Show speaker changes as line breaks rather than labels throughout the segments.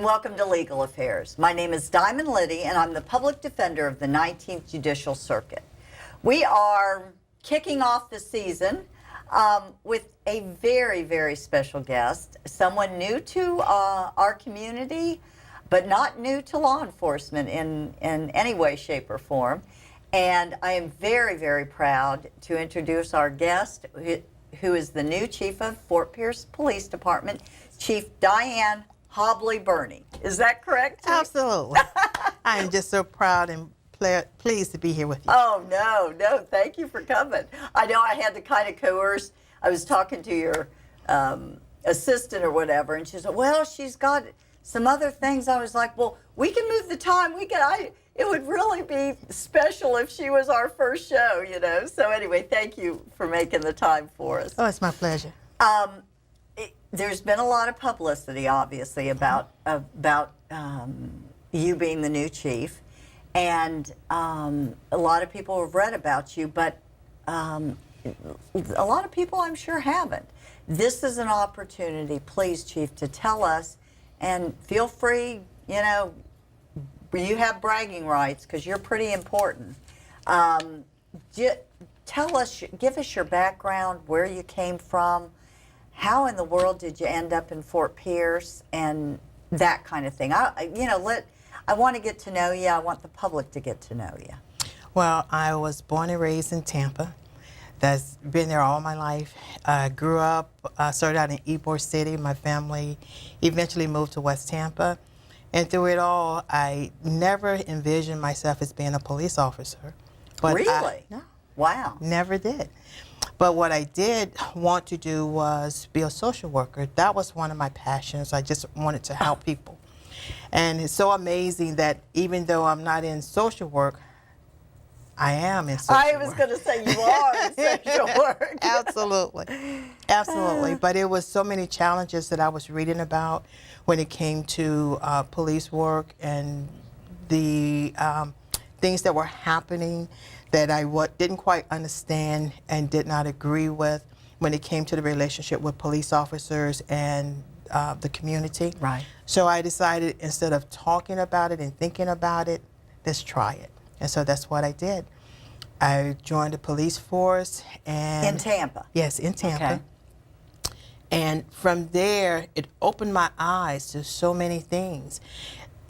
welcome to Legal Affairs. My name is Diamond Liddy, and I'm the public defender of the 19th Judicial Circuit. We are kicking off the season with a very, very special guest, someone new to our community, but not new to law enforcement in any way, shape, or form. And I am very, very proud to introduce our guest, who is the new chief of Fort Pierce Police Department, Chief Diane Hobley Burney. Is that correct, Chief?
Absolutely. I am just so proud and pleased to be here with you.
Oh, no, thank you for coming. I know I had to kind of coerce. I was talking to your assistant or whatever, and she said, well, she's got some other things. I was like, well, we can move the time. It would really be special if she was our first show, you know. So anyway, thank you for making the time for us.
Oh, it's my pleasure.
There's been a lot of publicity, obviously, about you being the new chief, and a lot of people have read about you, but a lot of people, I'm sure, haven't. This is an opportunity, please, Chief, to tell us, and feel free, you know, you have bragging rights because you're pretty important. Tell us, give us your background, where you came from. How in the world did you end up in Fort Pierce, and that kind of thing? I want to get to know you. I want the public to get to know you.
Well, I was born and raised in Tampa. That's been there all my life. I grew up, started out in Ybor City. My family eventually moved to West Tampa. And through it all, I never envisioned myself as being a police officer. But
really?
No.
Wow.
Never did. But what I did want to do was be a social worker. That was one of my passions. I just wanted to help people. And it's so amazing that even though I'm not in social work, I am in social work.
I was going to say you are in social work.
Absolutely. Absolutely. But it was so many challenges that I was reading about when it came to police work and the things that were happening that I didn't quite understand and did not agree with when it came to the relationship with police officers and the community.
Right.
So I decided, instead of talking about it and thinking about it, let's try it. And so that's what I did. I joined the police force. And
in Tampa?
Yes, in Tampa.
Okay.
And from there, it opened my eyes to so many things,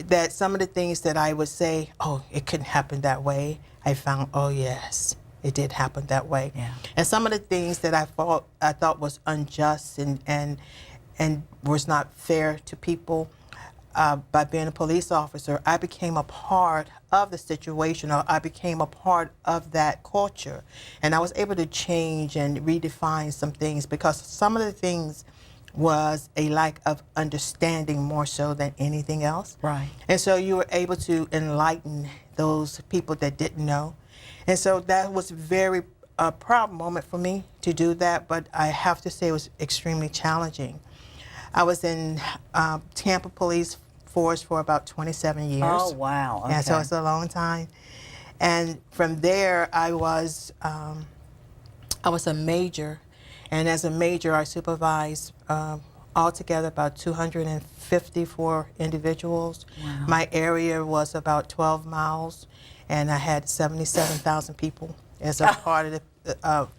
that some of the things that I would say, oh, it couldn't happen that way, I found, oh yes, it did happen that way.
Yeah.
And some of the things that I thought was unjust and was not fair to people, by being a police officer, I became a part of the situation, or I became a part of that culture. And I was able to change and redefine some things, because some of the things was a lack of understanding more so than anything else.
Right.
And so you were able to enlighten those people that didn't know. And so that was a very proud moment for me to do that, but I have to say it was extremely challenging. I was in Tampa Police Force for about 27 years.
Oh, wow. Okay.
Yeah, so it's a long time. And from there, I was a major. And as a major, I supervised altogether about 254 individuals.
Wow.
My area was about 12 miles, and I had 77,000 people as a part of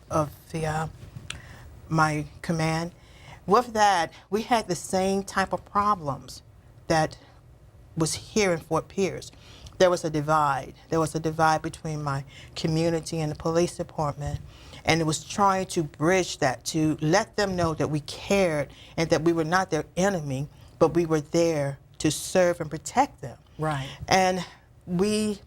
my command. With that, we had the same type of problems that was here in Fort Pierce. There was a divide. There was a divide between my community and the police department. And it was trying to bridge that, to let them know that we cared and that we were not their enemy, but we were there to serve and protect them.
Right.
And we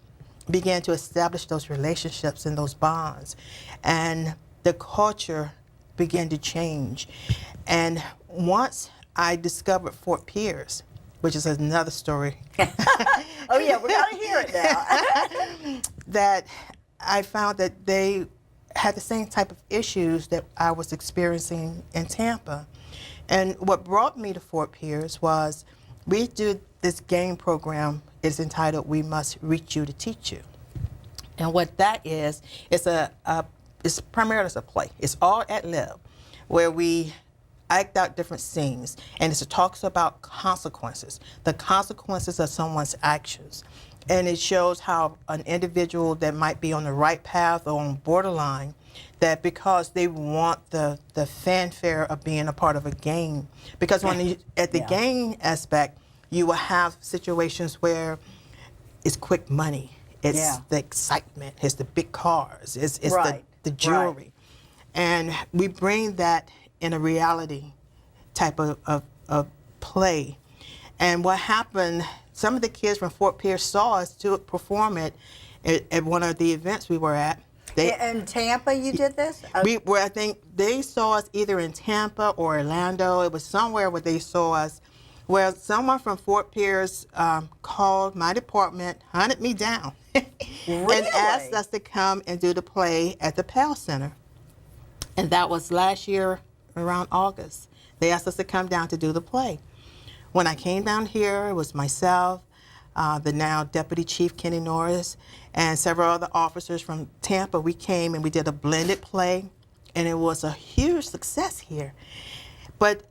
began to establish those relationships and those bonds. And the culture began to change. And once I discovered Fort Pierce, which is another story.
Oh yeah, we gotta hear it now.
That I found that they had the same type of issues that I was experiencing in Tampa. And what brought me to Fort Pierce was, we do this game program. It's entitled We Must Reach You to Teach You. And what that is, it's primarily a play. It's all ad lib, where act out different scenes, and it talks about consequences, the consequences of someone's actions. And it shows how an individual that might be on the right path or on borderline, that because they want the fanfare of being a part of a game, because at the
Yeah.
game aspect, you will have situations where it's quick money, it's
Yeah.
the excitement, it's the big cars, it's
Right,
the jewelry.
right.
And we bring that in a reality type of play. And what happened, some of the kids from Fort Pierce saw us to perform it at one of the events we were at.
In Tampa, you did this?
I think they saw us either in Tampa or Orlando. It was somewhere where they saw us, where someone from Fort Pierce called my department, hunted me down,
Really?
and asked us to come and do the play at the Pell Center. And that was last year around August. They asked us to come down to do the play. When I came down here, it was myself, the now Deputy Chief Kenny Norris, and several other officers from Tampa. We came and we did a blended play, and it was a huge success here. But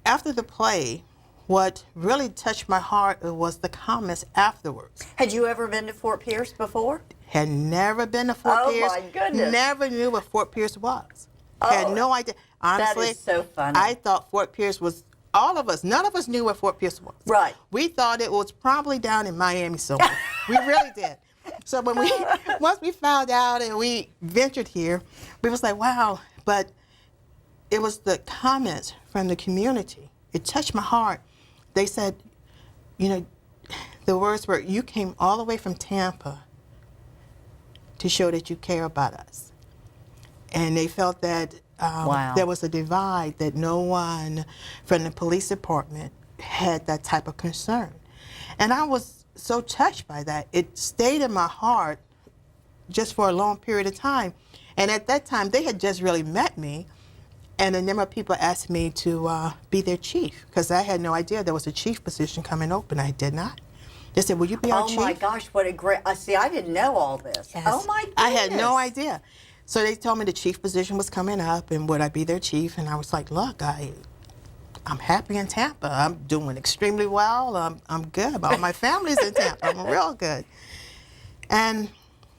after the play, what really touched my heart was the comments afterwards.
Had you ever been to Fort Pierce before?
Had never been to Fort
Oh,
Pierce.
my goodness.
Never knew what Fort Pierce was.
Oh,
Had no idea. Honestly,
is so funny.
I thought Fort Pierce was, all of us, none of us knew what Fort Pierce was.
Right.
We thought it was probably down in Miami somewhere. We really did. So when once we found out and we ventured here, we was like, wow. But it was the comments from the community. It touched my heart. They said, you know, the words were, you came all the way from Tampa to show that you care about us. And they felt that
Wow.
there was a divide, that no one from the police department had that type of concern. And I was so touched by that. It stayed in my heart just for a long period of time. And at that time, they had just really met me. And a number of people asked me to be their chief, because I had no idea there was a chief position coming open. I did not. They said, will you be our
Oh
chief?
my gosh, what a great! See, I didn't know all this.
Yes.
Oh my goodness!
I had no idea. So they told me the chief position was coming up, and would I be their chief? And I was like, look, I'm happy in Tampa. I'm doing extremely well. I'm good. All my family's in Tampa. I'm real good. And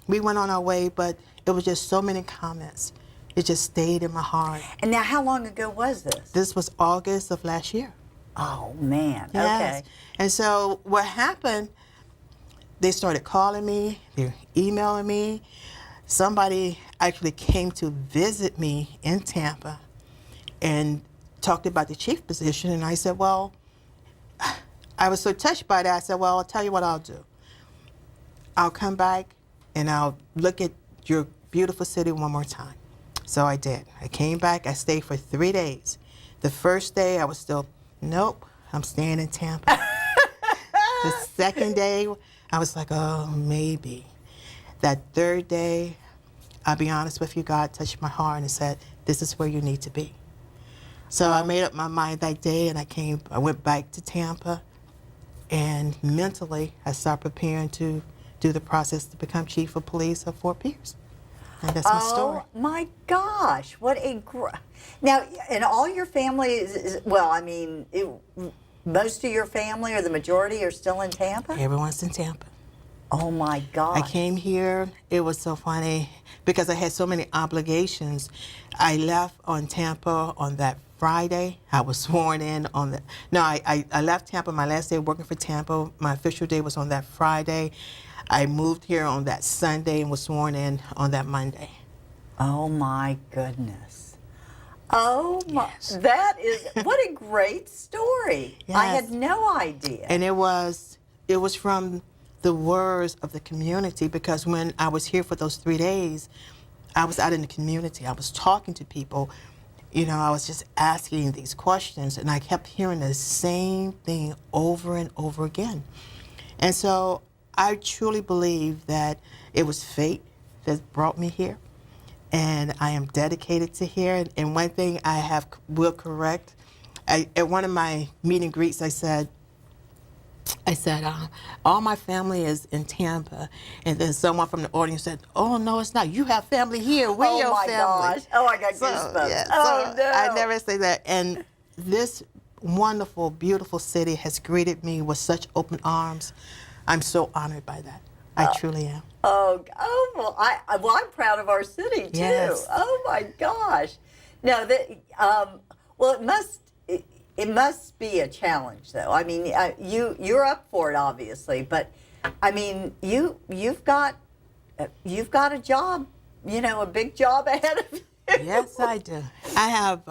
we went on our way, but it was just so many comments. It just stayed in my heart.
And now, how long ago was this?
This was August of last year.
Oh man.
Yes.
Okay.
And so what happened, they started calling me, they're emailing me. Somebody actually came to visit me in Tampa and talked about the chief position. And I said, well, I was so touched by that. I said, well, I'll tell you what I'll do. I'll come back and I'll look at your beautiful city one more time. So I did. I came back. I stayed for 3 days. The first day I was still, nope, I'm staying in Tampa. The second day I was like, oh, maybe. That third day, I'll be honest with you, God touched my heart and said, this is where you need to be. So I made up my mind that day, and I went back to Tampa, and mentally I started preparing to do the process to become chief of police of Fort Pierce. And that's my story.
Oh my gosh, what a now! And all your family well, I mean, most of your family or the majority are still in Tampa.
Everyone's in Tampa.
Oh my gosh!
I came here, it was so funny, because I had so many obligations. I left on Tampa on that Friday. I was sworn in on the, no, I left Tampa, my last day working for Tampa. My official day was on that Friday. I moved here on that Sunday and was sworn in on that Monday.
Oh my goodness! Oh my!
Yes.
That is what a great story. I
Yes.
had no idea.
And it was from the words of the community, because when I was here for those 3 days, I was out in the community. I was talking to people. You know, I was just asking these questions, and I kept hearing the same thing over and over again. And so I truly believe that it was fate that brought me here, and I am dedicated to here. And one thing will correct, at one of my meet and greets, I said, I said, all my family is in Tampa. And then someone from the audience said, oh, no, it's not. You have family here. We're
Oh
your
my
family.
gosh. Oh, I got goosebumps.
Yeah,
Oh,
so
no.
I never say that. And this wonderful, beautiful city has greeted me with such open arms. I'm so honored by that. I truly am.
Oh, well, I'm proud of our city too.
Yes.
Oh my gosh. No, well, it must be a challenge though. I mean, you're up for it obviously, but I mean, you've got a job, a big job ahead of you.
Yes, I do. I have,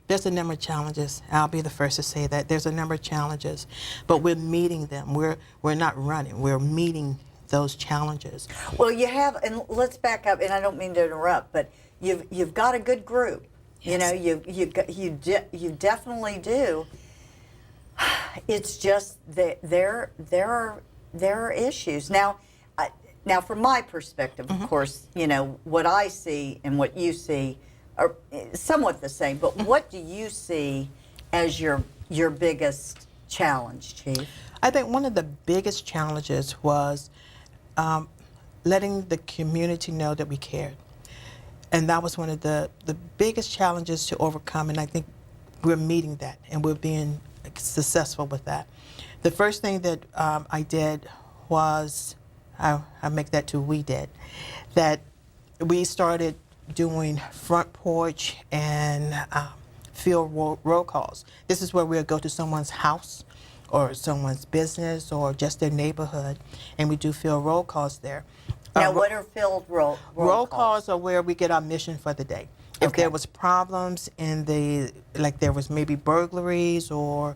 there's a number of challenges. I'll be the first to say that. There's a number of challenges, but we're meeting them. We're not running. We're meeting those challenges.
Well, you have, and let's back up, and I don't mean to interrupt, but you've got a good group.
Yes.
You definitely do. It's just that there are issues now. Now, from my perspective, of course, what I see and what you see are somewhat the same. But what do you see as your biggest challenge, Chief?
I think one of the biggest challenges was letting the community know that we cared. And that was one of the biggest challenges to overcome, and I think we're meeting that, and we're being successful with that. The first thing that I did was, I make that to we did, that we started doing front porch and field roll calls. This is where we'll go to someone's house or someone's business or just their neighborhood, and we do field roll calls there.
Now, what are field roll
calls are where we get our mission for the day. If
Okay.
there was problems like there was maybe burglaries or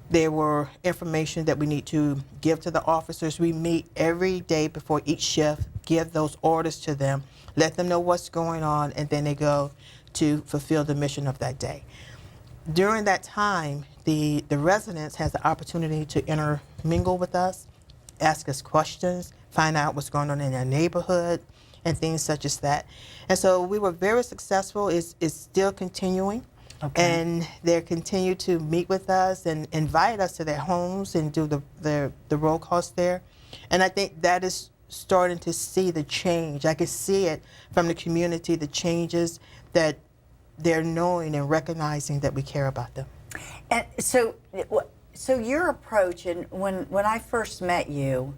there were information that we need to give to the officers, we meet every day before each shift, give those orders to them, let them know what's going on, and then they go to fulfill the mission of that day. During that time, the residents has the opportunity to intermingle with us, ask us questions, find out what's going on in their neighborhood, and things such as that. And so we were very successful. It's still continuing.
Okay.
And they continue to meet with us and invite us to their homes and do the roll calls there. And I think that is starting to see the change. I can see it from the community, the changes that they're knowing and recognizing that we care about them.
And so your approach, and when I first met you,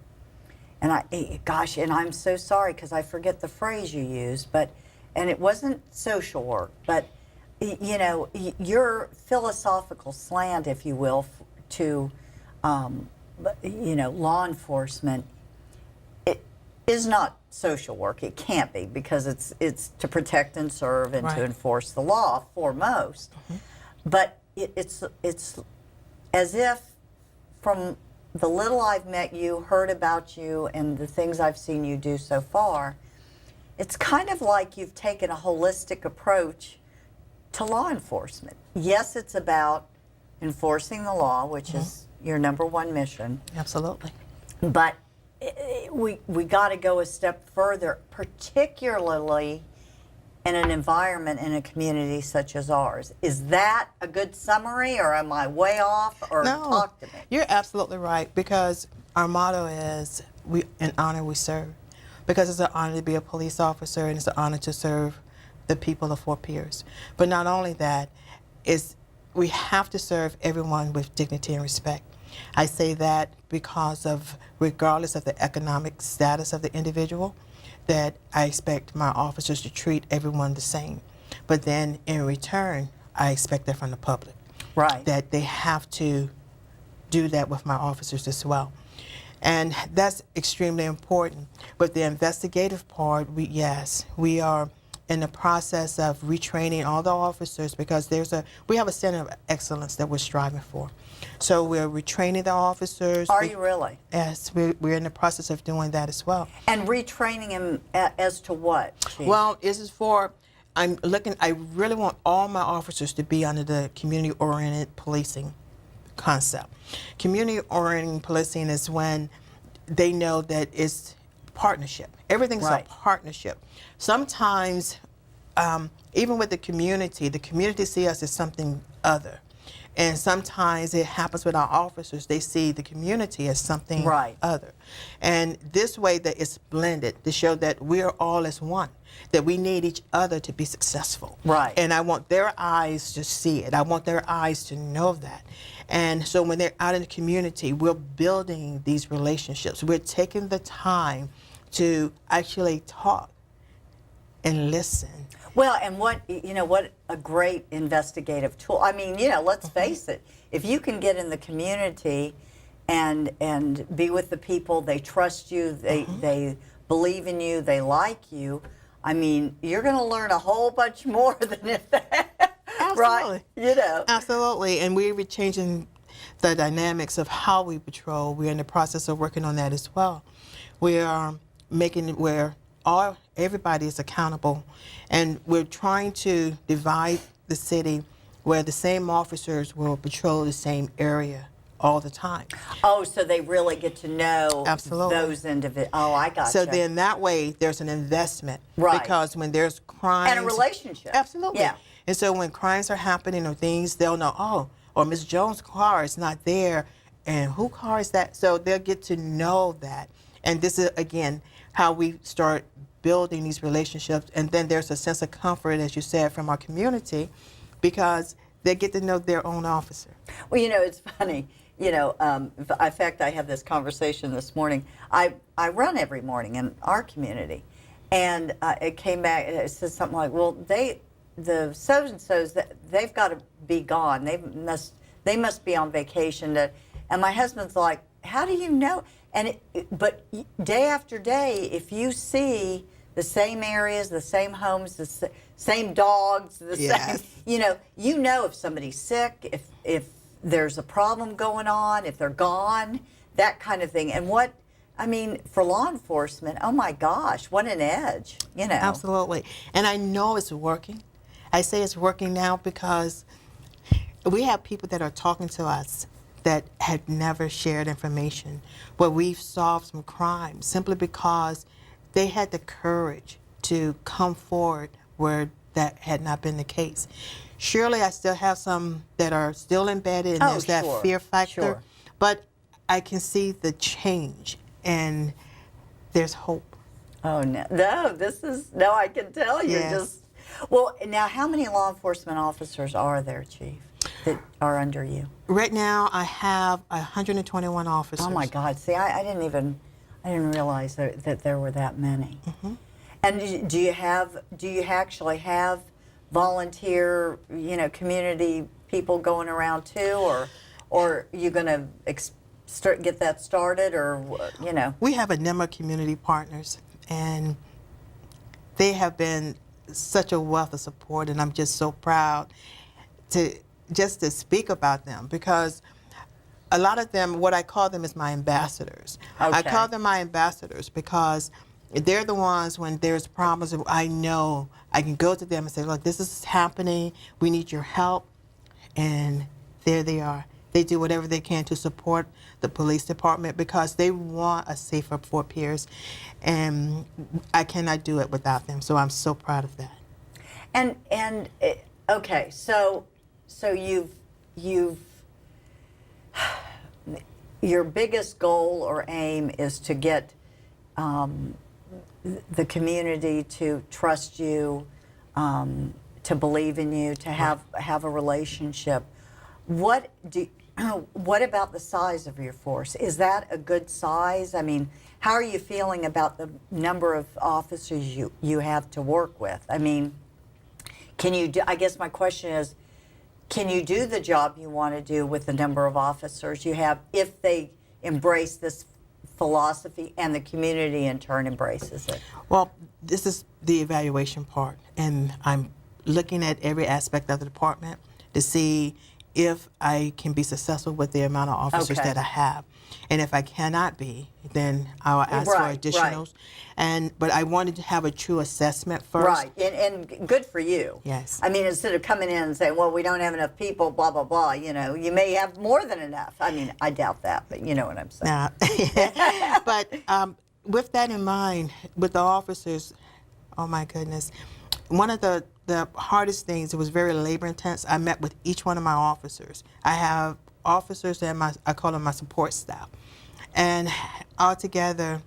and and I'm so sorry because I forget the phrase you used, and it wasn't social work, but your philosophical slant, if you will, to law enforcement, it is not social work. It can't be, because it's to protect and serve and
Right.
to enforce the law foremost. Mm-hmm. But it's as if, from the little I've met you, heard about you, and the things I've seen you do so far, it's kind of like you've taken a holistic approach to law enforcement. Yes, it's about enforcing the law, which is your number one mission,
Absolutely.
but we got to go a step further, particularly in an environment in a community such as ours. Is that a good summary, or am I way off? Or
No,
talk to me.
you're absolutely right, because our motto is, "We in honor we serve," because it's an honor to be a police officer and it's an honor to serve the people of Fort Pierce. But not only that, we have to serve everyone with dignity and respect. I say that because of, regardless of the economic status of the individual, that I expect my officers to treat everyone the same. But then in return, I expect that from the public.
Right.
That they have to do that with my officers as well. And that's extremely important. But the investigative part, we are in the process of retraining all the officers, because we have a center of excellence that we're striving for. So we're retraining the officers.
Are you really?
Yes, we're in the process of doing that as well.
And retraining him as to what, Chief?
Well, this is I really want all my officers to be under the community-oriented policing concept. Community-oriented policing is when they know that it's partnership. Everything's
Right.
a partnership. Sometimes, even with the community see us as something other. And sometimes it happens with our officers. They see the community as something
Right.
other. And this way that it's blended to show that we're all as one, that we need each other to be successful.
Right.
And I want their eyes to see it. I want their eyes to know that. And so when they're out in the community, we're building these relationships. We're taking the time to actually talk and listen.
Well, and what a great investigative tool. I mean, let's face it. If you can get in the community and be with the people, they trust you, they believe in you, they like you. I mean, you're going to learn a whole bunch more than if that,
Absolutely.
right?
Absolutely. And we're changing the dynamics of how we patrol. We're in the process of working on that as well. We are making it where everybody is accountable, and we're trying to divide the city where the same officers will patrol the same area all the time.
Oh, so they really get to know
Absolutely.
those individuals. Oh, I got
So
you.
then that way there's an investment.
Right.
Because when there's crimes.
And a relationship.
Absolutely.
Yeah.
And so when crimes are happening or things, they'll know, oh, or Miss Jones' car is not there, and whose car is that? So they'll get to know that. And this is, again, how we start building these relationships. And then there's a sense of comfort, as you said, from our community, because they get to know their own officer.
Well, it's funny. In fact, I had this conversation this morning. I run every morning in our community, and it came back. It said something like, "Well, the so and so's, they've got to be gone. They must be on vacation." And my husband's like, "How do you know?" But day after day, if you see the same areas, the same homes, the same dogs, the
Yes.
same, you know if somebody's sick, if there's a problem going on, if they're gone, that kind of thing. And for law enforcement, oh my gosh, what an edge,
Absolutely. And I know it's working. I say it's working now because we have people that are talking to us that had never shared information, where we've solved some crimes simply because they had the courage to come forward where that had not been the case. Surely I still have some that are still embedded, and there's that
sure,
fear factor,
sure.
but I can see the change, and there's hope.
Oh, no, I can tell you.
Yes.
Well, now, how many law enforcement officers are there, Chief, that are under you?
Right now, I have 121 officers.
Oh my God! See, I didn't realize that there were that many.
Mm-hmm.
And do you actually have volunteer, community people going around too, or you going to get that started, or
We have a number of community partners, and they have been such a wealth of support, and I'm just so proud to speak about them, because a lot of them, what I call them is my ambassadors. I
Okay.
call them my ambassadors because they're the ones, when there's problems, I know I can go to them and say, look, this is happening, we need your help, and there they are. They do whatever they can to support the police department because they want a safer Fort Pierce, and I cannot do it without them, so I'm so proud of that.
Okay, so you've your biggest goal or aim is to get the community to trust you, to believe in you, to have a relationship. What about the size of your force? Is that a good size? I mean, how are you feeling about the number of officers you have to work with? I mean, can you do, I guess my question is, can you do the job you want to do with the number of officers you have if they embrace this philosophy and the community in turn embraces it?
Well, this is the evaluation part, and I'm looking at every aspect of the department to see if I can be successful with the amount of officers
Okay.
that I have. And if I cannot be, then I will ask
Right,
for additionals. But I wanted to have a true assessment first.
Right, and good for you.
Yes.
I mean, instead of coming in and saying, well, we don't have enough people, blah, blah, blah, you may have more than enough. I mean, I doubt that, but you know what I'm saying.
Now, but with that in mind, with the officers, oh my goodness, one of the the hardest things, it was very labor intense. I met with each one of my officers. I have officers and I call them my support staff. And altogether,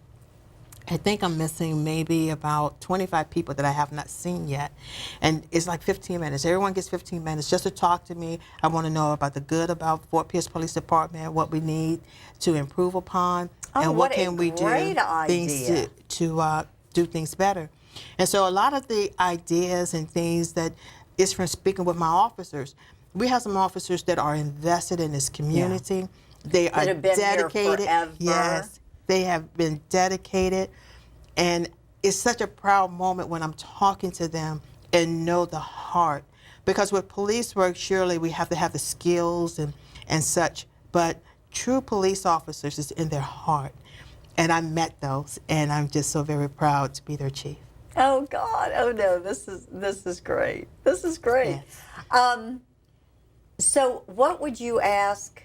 I think I'm missing maybe about 25 people that I have not seen yet. And it's like 15 minutes. Everyone gets 15 minutes just to talk to me. I want to know about the good about Fort Pierce Police Department, what we need to improve upon, and what can we do things to do things better. And so a lot of the ideas and things that is from speaking with my officers. We have some officers that are invested in this community. Yeah. They are
have been
dedicated.
Here forever.
Yes. They have been dedicated, and it's such a proud moment when I'm talking to them and know the heart. Because with police work, surely we have to have the skills and such, but true police officers is in their heart. And I met those, and I'm just so very proud to be their chief.
Oh God! Oh no! This is great. This is great. Yes. So, what would you ask?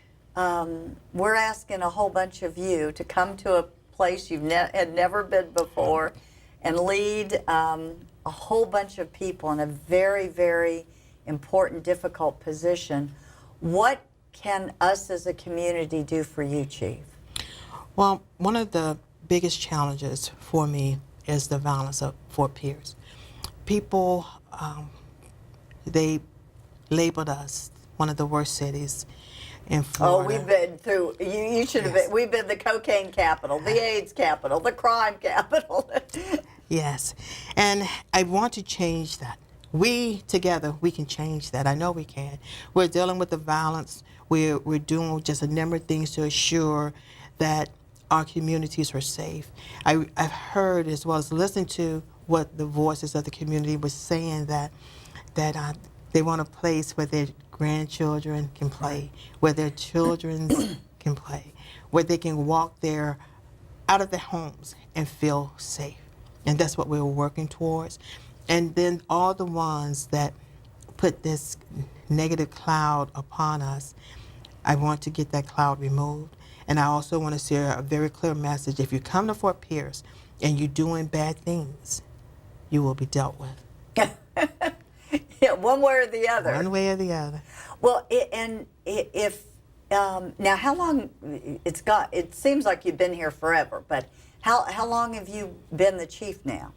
We're asking a whole bunch of you to come to a place you've had never been before and lead a whole bunch of people in a very, very important, difficult position. What can us as a community do for you, Chief?
Well, one of the biggest challenges for me is the violence of Fort Pierce. People, they labeled us one of the worst cities in Florida.
Oh, we've been through, you should have been, we've been the cocaine capital, the AIDS capital, the crime capital.
Yes, and I want to change that. We together, we can change that. I know we can. We're dealing with the violence. We're doing just a number of things to assure that our communities are safe. I've heard as well as listened to what the voices of the community was saying, that they want a place where their grandchildren can play, where their children can play, where they can walk there out of their homes and feel safe. And that's what we're working towards. And then all the ones that put this negative cloud upon us, I want to get that cloud removed. And I also want to share a very clear message. If you come to Fort Pierce and you're doing bad things, you will be dealt with.
Yeah, one way or the other.
One way or the other.
Well, now how long, it seems like you've been here forever, but how long have you been the chief now?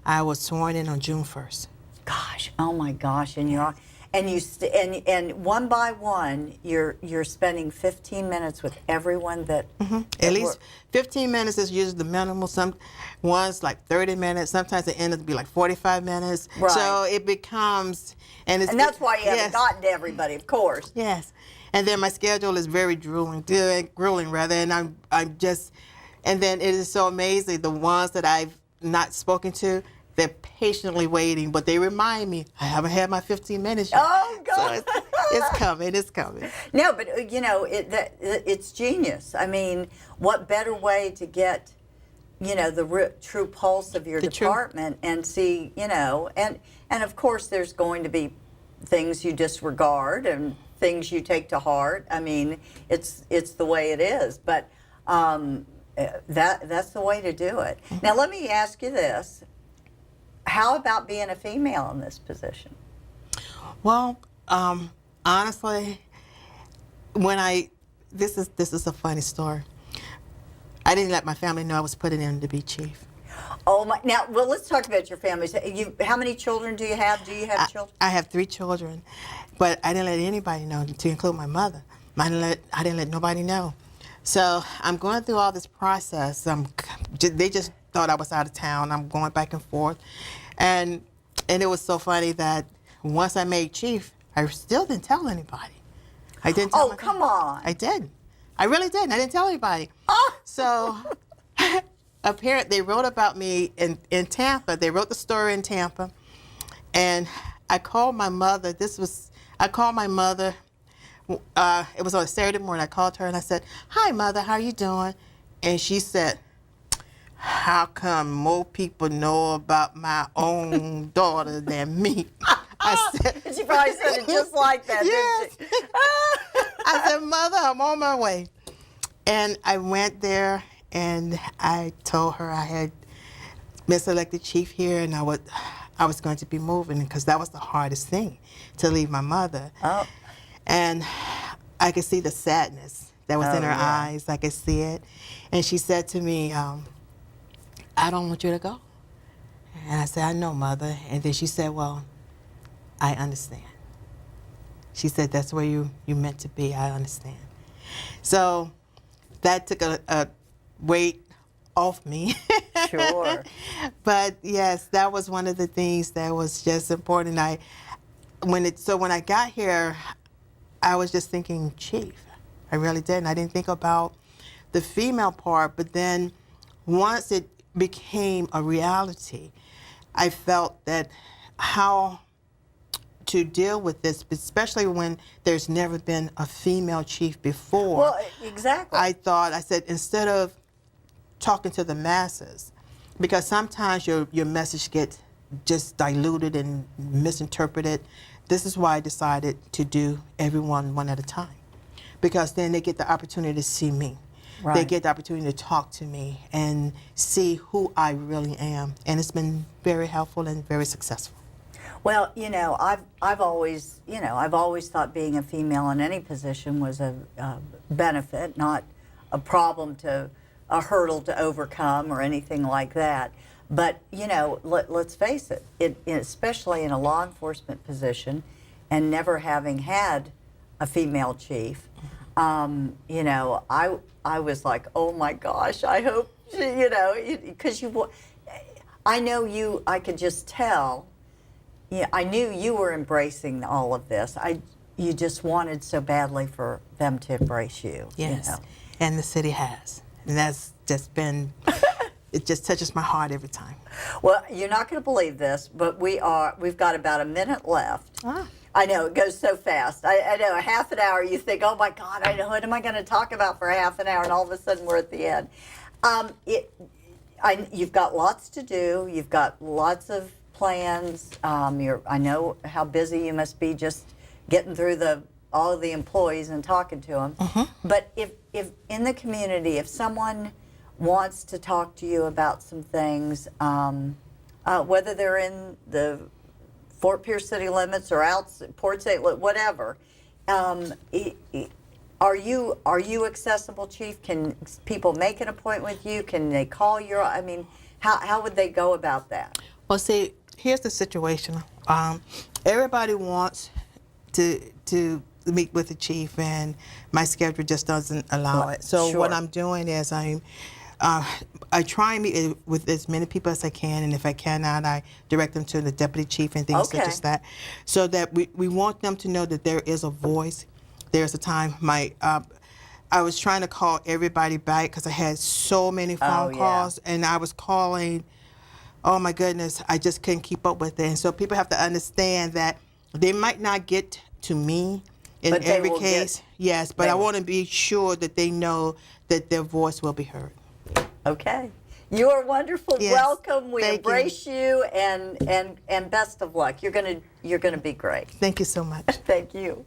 I was sworn in on June 1st.
Gosh, oh my gosh, and you're and one by one you're spending 15 minutes with everyone that
at least 15 minutes is usually the minimal. Some ones like 30 minutes. Sometimes it ends up be like 45 minutes.
Right.
So it becomes
and that's why you haven't gotten to everybody, of course.
Yes, and then my schedule is very grueling rather, and I'm just, and then it is so amazing the ones that I've not spoken to. They're patiently waiting, but they remind me, I haven't had my 15 minutes yet.
Oh, God.
So it's coming, it's coming.
No, but, it's genius. I mean, what better way to get, the true pulse of your department and see, and of course there's going to be things you disregard and things you take to heart. I mean, it's the way it is, but that's the way to do it. Mm-hmm. Now, let me ask you this. How about being a female in this position?
Well, honestly, this is a funny story. I didn't let my family know I was putting in to be chief.
Oh my! Now, well, let's talk about your family. How many children do you have? Do you have children?
I have 3 children, but I didn't let anybody know, to include my mother. I didn't let nobody know. So I'm going through all this process. They just thought I was out of town. I'm going back and forth. And it was so funny that once I made chief, I still didn't tell anybody. I didn't tell.
Oh, come on.
I did. I really did. I didn't tell anybody.
Oh.
So apparently they wrote about me in Tampa. They wrote the story in Tampa. And I called my mother. I called my mother. It was on a Saturday morning. I called her and I said, "Hi, Mother, how you doing?" And she said, "How come more people know about my own daughter than me?" I said,
she probably said it just like that,
yes.
didn't she?
I said, "Mother, I'm on my way." And I went there and I told her I had been selected chief here, and I was going to be moving, because that was the hardest thing, to leave my mother.
Oh.
And I could see the sadness that was in her
yeah.
eyes. I could see it. And she said to me, I don't want you to go. And I said, I know, Mother. And then she said, well, I understand. She said, that's where you meant to be. I understand. So that took a weight off me.
Sure.
But yes, that was one of the things that was just important. When I got here, I was just thinking chief. I really did. And I didn't think about the female part. But then once it became a reality, I felt that how to deal with this, especially when there's never been a female chief before.
Well, exactly.
I said, instead of talking to the masses, because sometimes your message gets just diluted and misinterpreted. This is why I decided to do everyone one at a time, because then they get the opportunity to see me.
Right.
They get the opportunity to talk to me and see who I really am. And it's been very helpful and very successful.
Well, I've always thought being a female in any position was a benefit, not a problem, a hurdle to overcome or anything like that. But let's face it, especially in a law enforcement position, and never having had a female chief, I was like, oh my gosh, I hope because I know you. I could just tell. Yeah, I knew you were embracing all of this. You just wanted so badly for them to embrace you.
Yes, and the city has. And that's just been, it just touches my heart every time.
Well, you're not going to believe this, but we've got about a minute left.
Ah.
I know, it goes so fast. I know, a half an hour, you think, oh my God, what am I going to talk about for half an hour? And all of a sudden we're at the end. You've got lots to do. You've got lots of plans. I know how busy you must be just getting through all of the employees and talking to them. But if in the community, if someone wants to talk to you about some things, whether they're in the Fort Pierce city limits or out Port St. Louis, whatever, are you accessible, Chief? Can people make an appointment with you? Can they call your? I mean, how would they go about that?
Well, see, here's the situation. Everybody wants to meet with the chief, and my schedule just doesn't allow it. So
Sure.
what I'm doing is I try and meet with as many people as I can, and if I cannot, I direct them to the deputy chief and things such as that, so that we want them to know that there is a voice. There's a time I was trying to call everybody back because I had so many phone calls, and I was calling. Oh my goodness, I just couldn't keep up with it. And so people have to understand that they might not get to me in
But they
every
will
case. Yes, but I want to be sure that they know that their voice will be heard.
Okay. You are wonderful.
Yes.
Welcome. We
Thank
embrace you and best of luck. You're gonna be great.
Thank you so much.
Thank you.